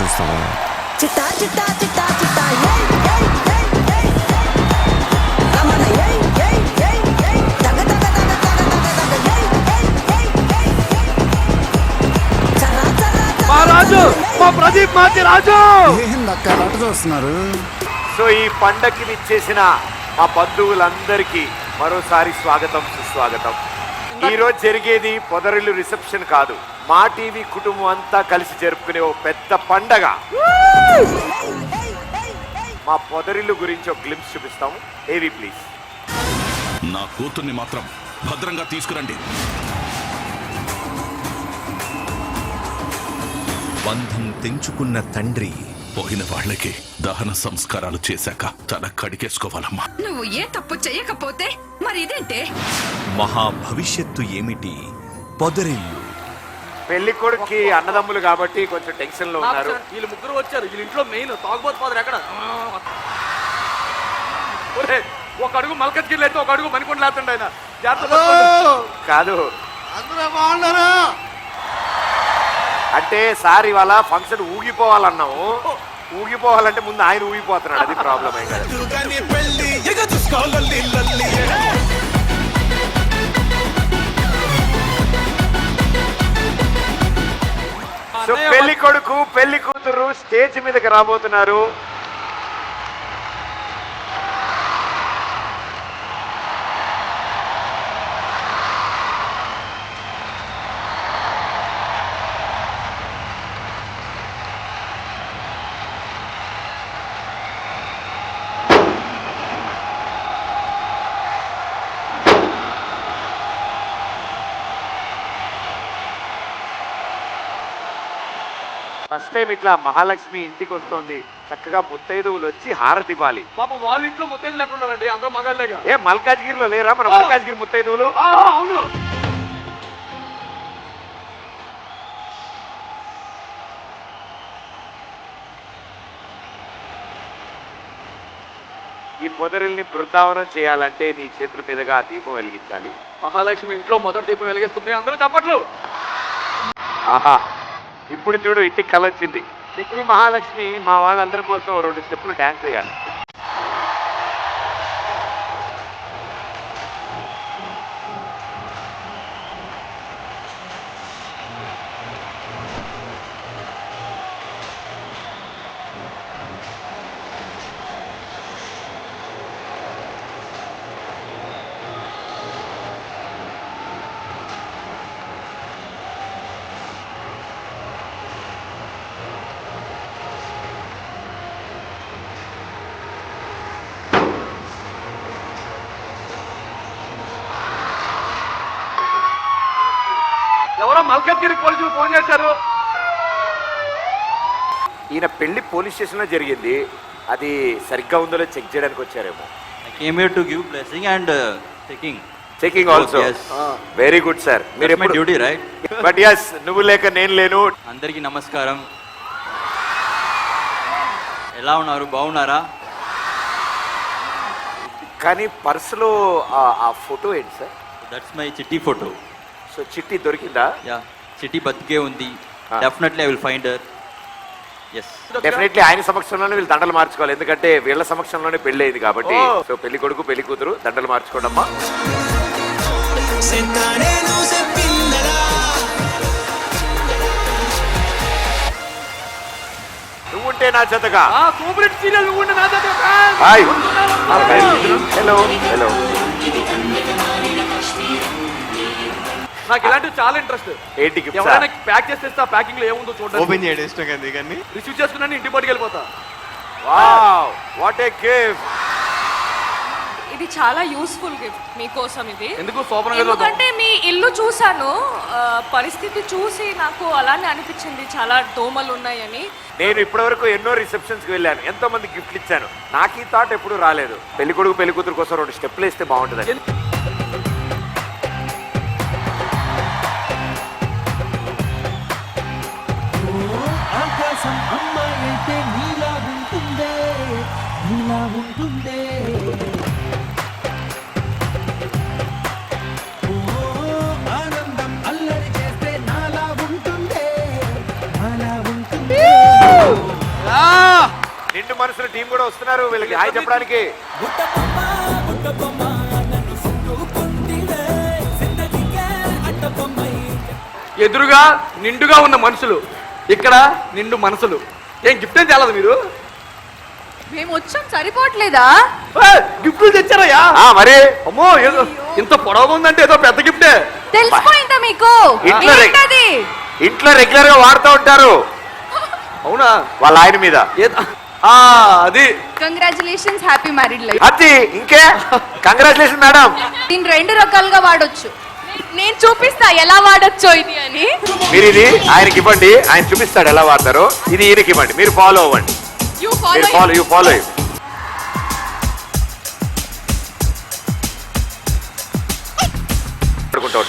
చూస్తావా? చిట్టా చిట్టా చిట్టా చిట్టా ఏయ్ ఏయ్ ఏయ్ ఏయ్ రమణ ఏయ్ ఏయ్ ఏయ్ ఏయ్ దగ దగ దగ దగ దగ దగ ఏయ్ ఏయ్ ఏయ్ ఏయ్ చరా చరా మా రాజు, మా ప్రదీప్ మాచి రాజు. ఏందక్క అటు చూస్తున్నారు? సో ఈ పండక్కి విచ్చేసిన మా బంధువులందరికీ మరోసారి స్వాగతం, సుస్వాగతం. ఈ రోజు జరిగేది పొదరిల్లు రిసెప్షన్ కాదు, మా టీవీ కుటుంబం అంతా కలిసి జరుపుకునే ఓ పెద్ద పండగ. మా పొదరిల్లు గురించి ఒక గ్లింప్స్ చూపిస్తాము. ఏవి ప్లీజ్. నా కూతుర్ని మాత్రం భద్రంగా తీసుకురండి. బంధం తెంచుకున్న తండ్రి పోయిన వాళ్ళకి దహన సంస్కారాలు చేశాక తల కడిగేసుకోవాలమ్మా. నువ్వు ఏ తప్పు చెయ్యకపోతే మరి ఇదేంటే? మహా భవిష్యత్తు ఏమిటి? పొదరిల్లు. పెళ్లి కొడుక్కి అన్నదమ్ములు కాబట్టి కొంచెం టెన్షన్ లో ఉన్నారు. వీళ్ళు ముగ్గురు వచ్చారు. వీళ్ళ ఇంట్లో మెయిన్ తాగుబోతు ఫాదర్ ఎక్కడ? ఒక అడుగు మల్కజ్గిరి అయితే ఒక అడుగు మణికొండ లేతండి ఆయన. కాదు అందరూ బాగున్నారా? అంటే సార్ ఇవాళ ఫంక్షన్ ఊగిపోవాలన్నాము. ఊగిపోవాలంటే ముందు ఆయన ఊగిపోతున్నాడు, అది ప్రాబ్లం అయి కదా. సో పెళ్లి కొడుకు పెళ్లి కూతురు స్టేజ్ మీదకి రాబోతున్నారు. ఫస్ట్ టైం ఇట్లా మహాలక్ష్మి ఇంటికి వస్తుంది. చక్కగా ముత్తైదువులు వచ్చి హారతి ఇవ్వాలి. పాపం వాళ్ళ ఇంట్లో ముత్తైదు లేకున్నారండి, అందరూ మగాళ్ళేగా. ఏ మల్కాజ్గిరిలో లేరా మన మల్కాజ్గిరి ముత్తైదువులు? అవును. ఈ పొదరిల్ని బృందావనం చేయాలంటే నీ చేతుల మీదుగా ఆ దీపం వెలిగించాలి. మహాలక్ష్మి ఇంట్లో మొదటి దీపం వెలిగిస్తుంది. అందరూ చప్పట్లు. ఆహా, ఇప్పుడు చూడు ఇంటికి కల వచ్చింది. ఇప్పుడు మహాలక్ష్మి మా వాళ్ళందరి కోసం 2 స్టెప్పులు డాన్స్ చేయాలి. ఎవరో మల్కజ్గిరి పోలీసులు ఫోన్ చేశారు. ఈయన పెళ్లి పోలీస్ స్టేషన్ లో జరిగింది. అది సరిగ్గా ఉందో చెక్ చేయడానికి వచ్చారేమో. I came here to give blessing and checking. Checking also. Yes. Very good sir. మీరు That's my duty, right? But yes, నువ్వు లేక నేను లేను. అందరికీ నమస్కారం. ఎలా ఉన్నారు? బాగున్నారా? కానీ పర్సులో ఆ ఫోటో ఏంటి sir? That's my Chitti photo. So Chitti దొరికిందా? యా, చిట్టి బతికే ఉంది. Definitely I will find her. Yes. Definitely ఆయన సమక్షంలోనే వీళ్ళు దండలు మార్చుకోవాలి, ఎందుకంటే వీళ్ళ సమక్షంలోనే పెళ్లి అయింది కాబట్టి. సో పెళ్లి కొడుకు పెళ్లి కూతురు దండలు మార్చుకోండి అమ్మా. నువ్వుంటే నా జతగా. సూపర్ హిట్ సీరియల్ నువ్వు నా దగ్గర. Hi hello hello. నాకు ఇలాంటివి చాలా ఇంట్రెస్ట్. ఏంటి గిఫ్ట్? ఎవరైనా ప్యాక్ చేస్తే ప్యాకింగ్ లో ఏముందో చూడండి. ఓపెన్ చేయడం ఇష్టం కదా కానీ రిసీవ్ చేసుకున్నాను, ఇంటికి పట్టుకెళ్ళిపోతా. Wow, what a gift. ఇది చాలా యూస్ఫుల్ గిఫ్ట్ మీకోసం. ఇది ఎందుకు సోపన? ఎందుకంటే మీ ఇల్లు చూసాను, పరిస్థితి చూసి నాకు అలానే అనిపించింది, చాలా దోమలు ఉన్నాయని. నేను ఇప్పటివరకు ఎన్నో రిసెప్షన్స్ కి వెళ్ళాను, ఎంతో మంది గిఫ్ట్లు ఇచ్చాను. నాకు ఈ థాట్ ఎప్పుడు రాలేదు. పెళ్లి కొడుకు పెళ్లి కూతురు కోసం 2 స్టెప్లు వేస్తే బాగుంటుంది. ఆకాశం అమ్మాయి అయితే నీలా ఉంటుందే, నీలా ఉంటుందే. ఆనందం అల్లరి చేస్తే నాలా ఉంటుందే, నాలా ఉంటుందే. బ్యాచిలర్స్ టీం కూడా వస్తున్నారు వీళ్ళకి హాయ్ చెప్పడానికి. ఎదురుగా నిండుగా ఉన్న మనుషులు, ఇక్కడ నిండు మనసులు. ఏం గిఫ్ట్ ఏం తేలదు మీరు? మేము వచ్చాం సరిపోవట్లేదా? గిఫ్ట్లు తెచ్చారయ్యా? మరి అమ్మో ఇంత పొడవుగా ఉందంటే ఏదో పెద్ద గిఫ్టే. తెలిసిపోయిందా మీకు? ఇంట్లో ఏంటది? ఇంట్లో రెగ్యులర్ గా వాడుతూ ఉంటారు. అవునా? వాళ్ళ ఆయన మీద అది. Congratulations, happy married life. అది ఇంకే కంగ్రాచులేషన్ మేడం. దీన్ని 2 రకాలుగా వాడొచ్చు. నేను చూపిస్తా ఎలా వాడొచ్చో ఇది అని. మీరు ఇది ఆయనకి ఇవ్వండి, ఆయన చూపిస్తాడు ఎలా వాడతారో. ఇది ఈయనకి ఇవ్వండి, మీరు ఫాలో అవ్వండి. యూ ఫాలో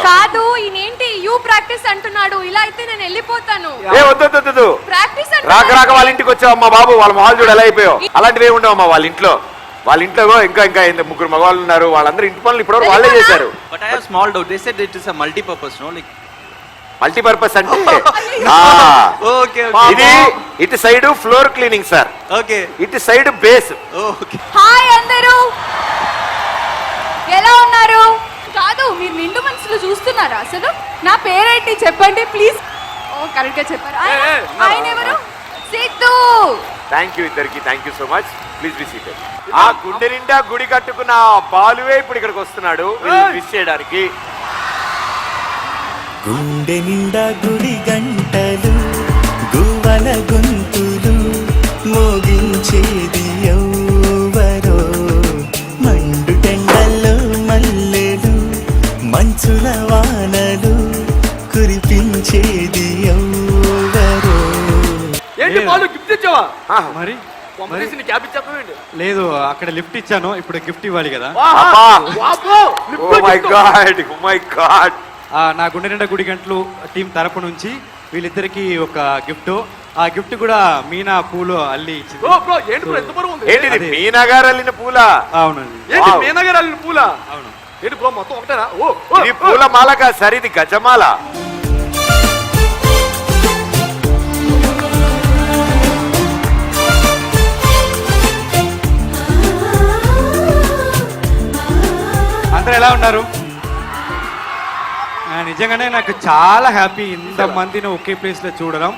కాదు, ఈయనేంటి యూ ప్రాక్టీస్ అంటున్నాడు? ఇలా అయితే నేను వెళ్ళిపోతాను. వద్దు ప్రాక్టీస్ రాక వాళ్ళ ఇంటికి వచ్చావు అమ్మా బాబు, వాళ్ళ మొహాలు చూడు ఎలా అయిపోయావు. అలాంటివి ఏమి ఉండవు అమ్మా వాళ్ళ ఇంట్లో. ఇంకా 3 మగవాళ్ళు ఉన్నారు, వాళ్ళందరూ ఇంటి పనులు ఇప్పటివరకు వాళ్ళే చేశారు. But I have small doubt. They said it is a multipurpose, no? Like multipurpose అంటే ఓకే ఇది ఇటు side floor cleaning sir, okay, ఇటు సైడ్ బేస్. ఓకే. హాయ్ అందరూ, ఎలా ఉన్నారు? కాదు, మీరు నిండు మనసులు చూస్తున్నారా అసలు? నా పేరేంటి చెప్పండి ప్లీజ్. ఓ కరెక్ట్ గా చెప్పారు. ఆయన ఎవరు? సిద్ధు. థ్యాంక్ యూ ఇద్దరికి, thank you so much. Please be seated. ఆ గుండె నిండా గుడి కట్టుకున్న బాలువే ఇప్పుడు ఇక్కడికి వస్తున్నాడు విష్ చేయడానికి. గుండె నిండా గుడి గంటలు, గువ్వల గొంతులు, మోగించేది ఎవ్వరో, మండు టెండల్లో మల్లెలు, మంచుల వానలు, కురిపించేది ఎవ్వరో. ఏంటి బాలు గిఫ్ట్ ఇచ్చావా? మరి క్యాబ్ ఇచ్చావేంటి? లేదు, అక్కడ లిఫ్ట్ ఇచ్చాను, ఇప్పుడు గిఫ్ట్ ఇవ్వాలి కదా. Oh my god. నా గుండె నిండా గుడి గంటలు టీం తరపు నుంచి వీళ్ళిద్దరికి ఒక గిఫ్ట్. ఆ గిఫ్ట్ కూడా మీనా పూలు అల్లి ఇచ్చింది. ఏంటి బ్రో ఎంత బరువు ఉంది? ఏంటిది మీనా గారు అల్లిన పూల? అవునండి. ఏంటి మీనా గారు అల్లిన పూల? అవును. ఏంటి బ్రో మొత్తం ఒకటేనా? ఇది పూల మాల కాదు సార్, ఇది గజమాల. అందరూ ఎలా ఉన్నారు? నిజంగానే నాకు చాలా హ్యాపీ ఇంతమందిని ఒకే ప్లేస్లో చూడడం.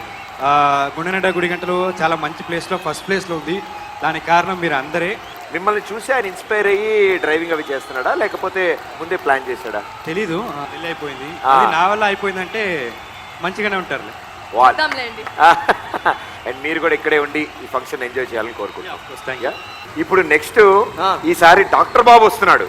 గుండె నిండా గుడి గంటలు చాలా మంచి ప్లేస్లో, ఫస్ట్ ప్లేస్లో ఉంది. దానికి కారణం మీరు అందరే. మిమ్మల్ని చూసి ఆయన ఇన్స్పైర్ అయ్యి డ్రైవింగ్ అవి చేస్తున్నాడా లేకపోతే ముందే ప్లాన్ చేశాడా? తెలీదు, పెళ్ళి అయిపోయింది. అది నా వల్ల అయిపోయిందంటే మంచిగానే ఉంటారు. అండ్ మీరు కూడా ఇక్కడే ఉండి ఈ ఫంక్షన్ ఎంజాయ్ చేయాలని కోరుకుంటున్నాం. ఇప్పుడు నెక్స్ట్ ఈసారి డాక్టర్ బాబు వస్తున్నాడు.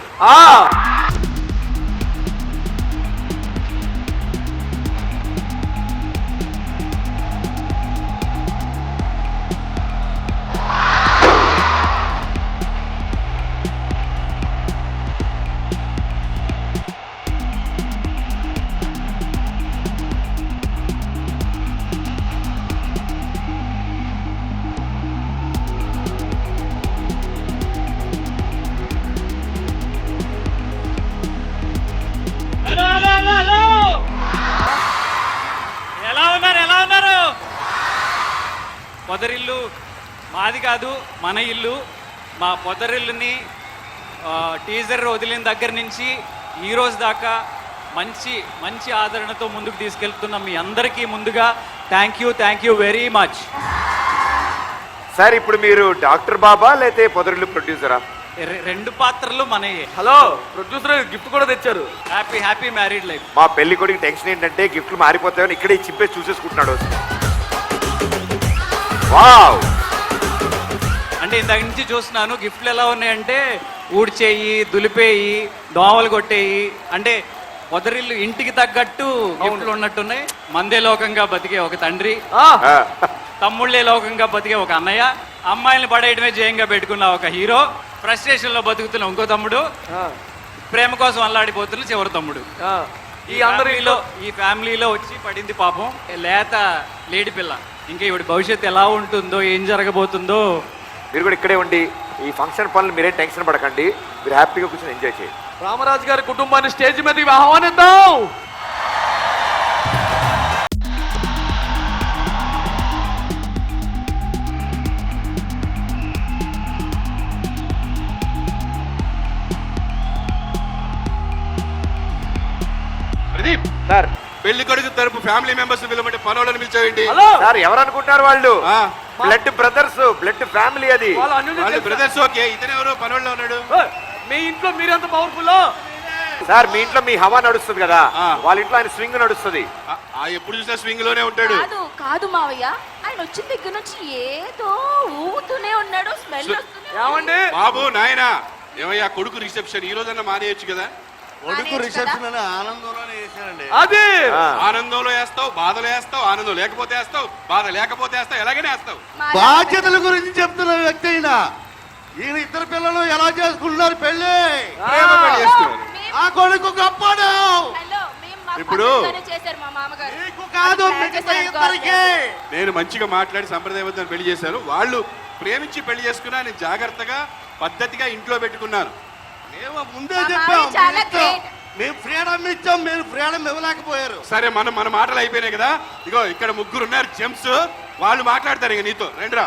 ఎలా ఉన్నారు? పొదరిల్లు మాది కాదు, మన ఇల్లు. మా పొదరిల్లుని టీజర్ వదిలిన దగ్గర నుంచి ఈ రోజు దాకా మంచి ఆదరణతో ముందుకు తీసుకెళ్తున్న మీ అందరికీ ముందుగా thank you very much. Sir ఇప్పుడు మీరు డాక్టర్ బాబా లేతే పొదరిల్లు ప్రొడ్యూసరా? 2 పాత్రలు మనయే. హలో, ప్రొడ్యూసర్ గిఫ్ట్ కూడా తెచ్చారు. Happy married life. మా పెళ్లి కొడుకు టెన్షన్ ఏంటంటే గిఫ్ట్లు మారిపోతాయని ఇక్కడే చింపేసి చూసేసుకుంటున్నాడు. వావ్. అంటే ఇందాక నుంచి చూస్తున్నాను గిఫ్ట్లు ఎలా ఉన్నాయంటే ఊడ్చేయి, దులిపేయి, దోమలు కొట్టేయి. అంటే పొదరిల్లు ఇంటికి తగ్గట్టు గిఫ్ట్లు ఉన్నట్టున్నాయి. మందే లోకంగా బతికే ఒక తండ్రి, తమ్ముళ్ళే లోకంగా బతికే ఒక అన్నయ్య, అమ్మాయిని పడేయడమే జయంగా పెట్టుకున్న ఒక హీరో, ఫ్రస్ట్రేషన్ లో బతుకుతున్న ఇంకో తమ్ముడు, ప్రేమ కోసం అల్లాడిపోతున్న చివరి తమ్ముడు. ఈ ఫ్యామిలీలో వచ్చి పడింది పాపం లేత లేడి పిల్ల. ఇంకా ఇవిడి భవిష్యత్తు ఎలా ఉంటుందో, ఏం జరగబోతుందో. మీరు కూడా ఇక్కడే ఉండి ఈ ఫంక్షన్ పనులు మీరేం టెన్షన్ పడకండి, మీరు హ్యాపీగా కూర్చొని ఎంజాయ్ చేయండి. రామరాజు గారి కుటుంబాన్ని స్టేజ్ మీదకి ఆహ్వానిద్దాం. సార్ పెళ్లి కొడుకు తరపు ఫ్యామిలీ మెంబర్స్ పిలవమంటే పనోళ్ళని పిలిచేయండి. హలో సార్ ఎవరు అనుకుంటున్నారు వాళ్ళు ఆ, బ్లడ్ బ్రదర్స్ బ్లడ్ ఫ్యామిలీ అది వాళ్ళ అన్యోన్యం వాళ్ళు తెలుసా? బ్రదర్స్ ఓకే, ఇతను ఎవరు పనోళ్ళలో ఉన్నాడు. ఏయ్, మీ ఇంట్లో మీరెంత పవర్ఫుల్? సార్ మీ ఇంట్లో మీ హవా నడుస్తుంది కదా ఆ. వాళ్ళ ఇంట్లో ఆయన స్వింగ్ నడుస్తుంది. ఎప్పుడు చూసినా స్వింగ్ లోనే ఉంటాడు. కాదు కాదు మావయ్య, ఆయన వచ్చిన దగ్గర నుంచి ఏదో ఊగుతూనే ఉన్నాడు, స్మెల్ వస్తూనే ఉంది. ఏమండి బాబు నాయనా, ఏమయ్యా కొడుకు రిసెప్షన్ ఈ రోజన్నా మానేయచ్చు కదా. కొడుకు రిసెప్షన్ అది ఆ. ఆనందంలో వేస్తావు, బాధలో వేస్తావు, ఆనందం లేకపోతే వేస్తావు, బాధ లేకపోతే వేస్తావు, ఎలాగనే వేస్తావు. బాధ్యతల గురించి చెప్తున్న వ్యక్తి అయినా ఈయన ఇద్దరు పిల్లలు ఎలా చేసుకుంటున్నారు పెళ్లి? ప్రేమ పెళ్లి చేసుకున్నారు. ఆ కొడుకు గొప్పడు. హలో, మేము మా ఇప్పుడు పద్ధతిగానే చేశారు మా మామగారు. నీకు కాదు, మిగతా ఇద్దరికి. నేను మంచిగా మాట్లాడి సంప్రదాయబద్ధంగా పెళ్లి చేశాను. వాళ్ళు ప్రేమించి పెళ్లి చేసుకున్నా, నేను జాగ్రత్తగా పద్ధతిగా ఇంట్లో పెట్టుకున్నాను. మేము ముందే మా చెప్పాం, మామయ్య చాలా great. మేము ఫ్రీడమ్ ఇచ్చాం, మీరు ఫ్రీడమ్ ఇవ్వలేకపోయారు. సరే మన మాటలు అయిపోయినాయి కదా. ఇగో ఇక్కడ ముగ్గురు ఉన్నారు జెమ్స్, వాళ్ళు మాట్లాడతారు ఇక నీతో. రండిరా.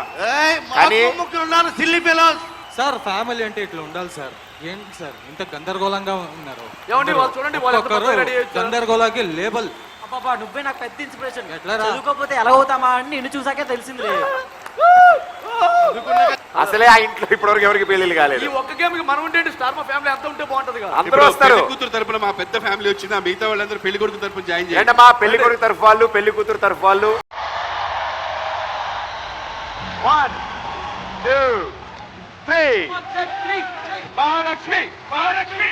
కానీ- ముగ్గురు ఉన్నారు సిల్లీ పిల్లలు. సార్ ఫ్యామిలీ అంటే ఇట్లా ఉండాలి సార్. ఏంటి సార్ ఇంత గందరగోళంగా ఉన్నారు? ఏమండి వాళ్ళు చూడండి, వాళ్ళు ఎంత ఒక్కొక్కరు పద్ధతిగా రెడీ అయ్యారు. గందరగోళాకి లేబల్. అబ్బా నువ్వే నాకు పెద్ద ఇన్స్పిరేషన్. ఎట్లా రా? చదువుకోకపోతే ఎలా అవుతామా అని నిన్ను చూసాకే తెలిసిందిలే. అసలే ఆ ఇంట్లో ఇప్పటివరకు ఎవరికి పెళ్లిళ్ళు ఈ కాలేదు. ఒక్క గేమ్ కి మనం ఉంటే స్టార్ మా ఫ్యామిలీ అంతా ఉంటే బాగుంటది కదా. అందరూ వస్తారు. పెళ్లి కూతురు తరపున మా పెద్ద ఫ్యామిలీ వచ్చింది, ఆ మిగతా వాళ్ళందరూ పెళ్లి కొడుకు తరపున జాయిన్ చేయండి. ఏంటమ్మా పెళ్లి కొడుకు తరఫు వాళ్ళు పెళ్లి కూతురు తరఫు వాళ్ళు. 1 2 3 మహాలక్ష్మి, మహాలక్ష్మి,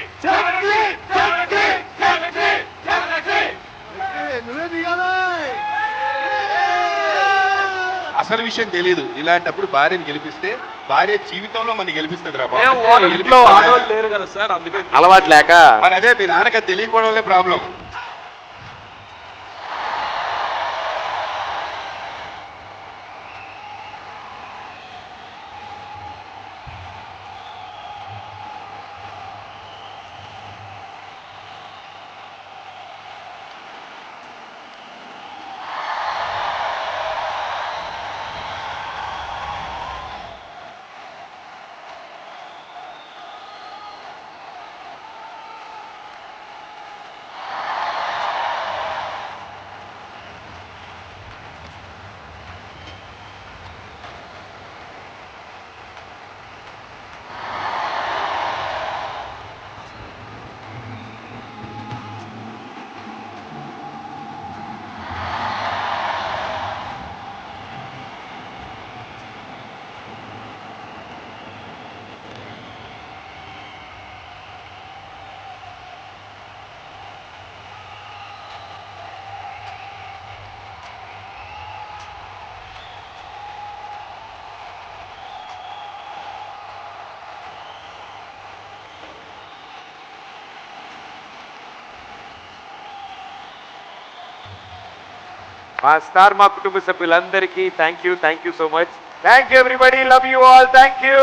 అసలు విషయం తెలియదు. ఇలాంటప్పుడు భార్యని గెలిపిస్తే భార్య జీవితంలో మనం గెలిపిస్తుంది రా బాబు. ఏం వాళ్ళ ఇంట్లో ఆడవాళ్ళు లేరు కదా సార్, అందుకే అలవాటు లేక మరి అదే మీ నాన్నకి అది తెలియకపోవడం వల్లే ప్రాబ్లం. మా స్టార్ మా కుటుంబ సభ్యులందరికీ thank you so much. Thank you everybody, love you all, thank you.